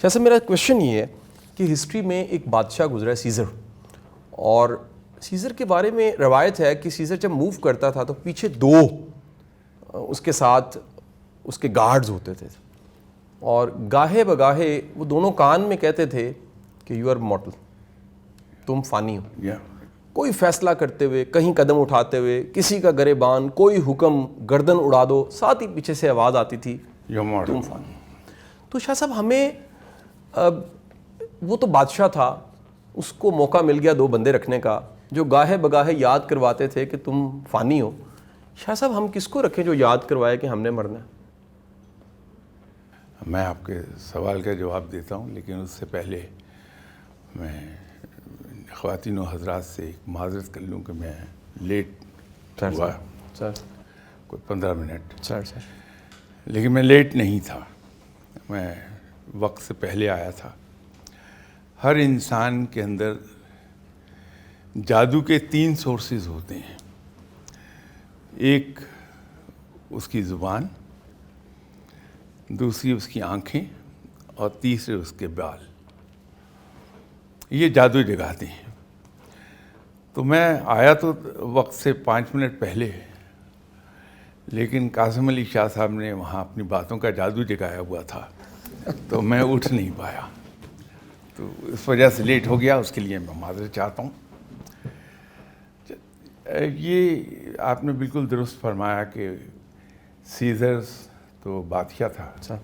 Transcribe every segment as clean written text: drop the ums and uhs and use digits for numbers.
जैसे मेरा क्वेश्चन ये है कि हिस्ट्री में एक बादशाह गुजरा है सीज़र, और सीज़र के बारे में रवायत है कि सीज़र जब मूव करता था तो पीछे दो उसके साथ उसके गार्ड्स होते थे, और गाहे बगाहे वो दोनों कान में कहते थे कि यू आर मॉर्टल, तुम फ़ानी हो। कोई फैसला करते हुए, कहीं कदम उठाते हुए, किसी का गरेबान, कोई हुक्म, गर्दन उड़ा दो, साथ ही पीछे से आवाज़ आती थी तुम फ़ानी। तो शाह साहब हमें वो तो बादशाह था, उसको मौका मिल गया दो बंदे रखने का जो गाहे बगाहे याद करवाते थे कि तुम फ़ानी हो। शाह साहब हम किसको रखें जो याद करवाए कि हमने मरना है? मैं आपके सवाल का जवाब देता हूँ, लेकिन उससे पहले मैं ख़वातीन व हज़रात से एक माज़रत कर लूँ कि मैं लेट हुआ सर कोई 15 मिनट। सर लेकिन मैं लेट नहीं था, मैं वक्त से पहले आया था। हर इंसान के अंदर जादू के 3 सोर्सेज होते हैं। एक उसकी ज़ुबान, दूसरी उसकी आँखें, और तीसरे उसके बाल। ये जादू जगाते हैं। तो मैं आया तो वक्त से 5 मिनट पहले, लेकिन कासिम अली शाह साहब ने वहाँ अपनी बातों का जादू जगाया हुआ था, तो मैं उठ नहीं पाया, तो इस वजह से लेट हो गया। उसके लिए मैं माज़रत चाहता हूँ। ये आपने बिल्कुल दुरुस्त फरमाया कि सीज़र्स तो बादशाह था,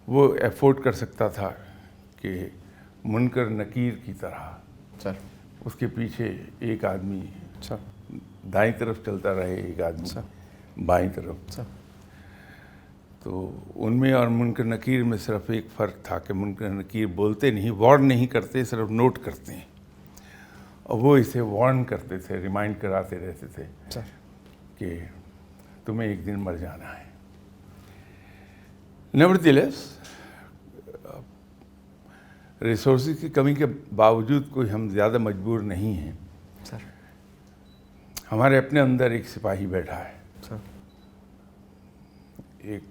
वो अफोर्ड कर सकता था कि मुनकर नकीर की तरह उसके पीछे एक आदमी दाईं तरफ चलता रहे, एक आदमी बाईं तरफ। तो उनमें और मुनकर नकीर में सिर्फ एक फ़र्क था कि मुनकर नकीर बोलते नहीं, वार्न नहीं करते, सिर्फ नोट करते हैं, और वो इसे वार्न करते थे, रिमाइंड कराते रहते थे कि तुम्हें एक दिन मर जाना है। नेवरदलेस, रिसोर्सेज की कमी के बावजूद कोई हम ज़्यादा मजबूर नहीं हैं। हमारे अपने अंदर एक सिपाही बैठा है, एक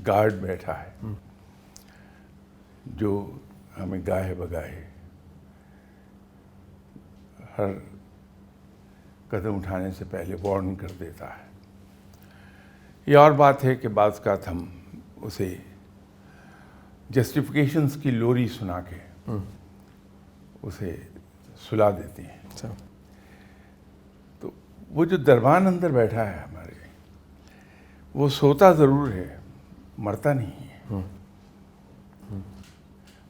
गार्ड बैठा है, जो हमें गाहे बगाहे हर कदम उठाने से पहले वार्न कर देता है। ये और बात है कि बाज़ औक़ात हम उसे जस्टिफिकेशंस की लोरी सुना के उसे सुला देते हैं। तो वो जो दरबान अंदर बैठा है हमारे, वो सोता ज़रूर है, मरता नहीं है।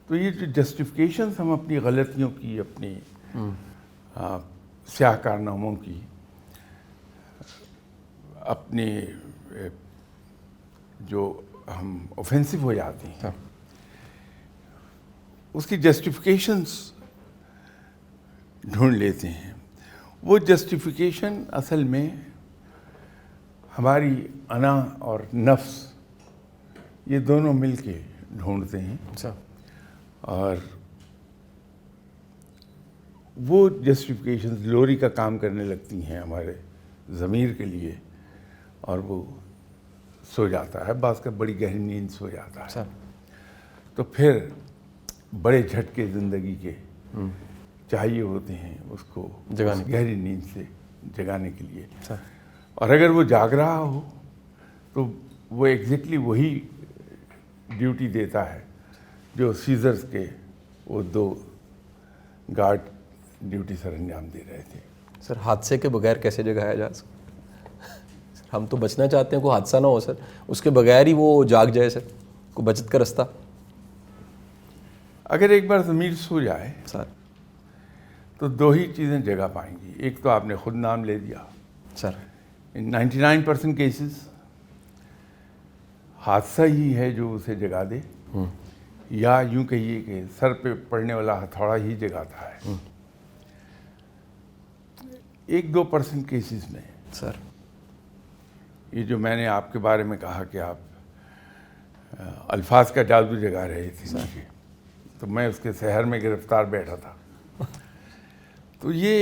तो ये जो जस्टिफिकेशंस हम अपनी गलतियों की, अपनी स्याह कारनामों की, अपने जो हम ऑफेंसिव हो जाते हैं, उसकी जस्टिफिकेशंस ढूंढ लेते हैं। वो जस्टिफिकेशन असल में हमारी अना और नफ्स, ये दोनों मिलके ढूंढते हैं, और वो जस्टिफिकेशंस लोरी का काम करने लगती हैं हमारे ज़मीर के लिए, और वो सो जाता है, बाज़ का बड़ी गहरी नींद सो जाता है। तो फिर बड़े झटके ज़िंदगी के चाहिए होते हैं उसको गहरी नींद से जगाने के लिए। और अगर वो जाग रहा हो तो वो एग्जैक्टली वही ड्यूटी देता है जो सीज़र्स के वो 2 गार्ड ड्यूटी सर अंजाम दे रहे थे। सर हादसे के बगैर कैसे जगाया जा सकता? हम तो बचना चाहते हैं, कोई हादसा ना हो सर, उसके बगैर ही वो जाग जाए सर, कोई बचत का रास्ता। अगर एक बार ज़मीर सो जाए सर तो 2 ही चीज़ें जगा पाएंगी। एक तो आपने खुद नाम ले दिया सर, इन 99% केसेस हादसा ही है जो उसे जगा दे, या यूं कहिए कि सर पे पड़ने वाला हथौड़ा ही जगाता है। 1-2% केसेस में सर ये जो मैंने आपके बारे में कहा कि आप अल्फाज का जादू जगा रहे थे, तो मैं उसके शहर में गिरफ्तार बैठा था, तो ये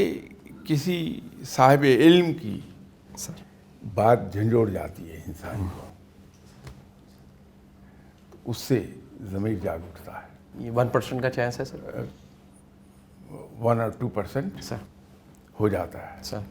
किसी साहिब इल्म की बात झंझोड़ जाती है इंसान को, तो उससे ज़मीर जाग उठता है। ये 1% का चांस है सर? 1 और 2% सर हो जाता है। सर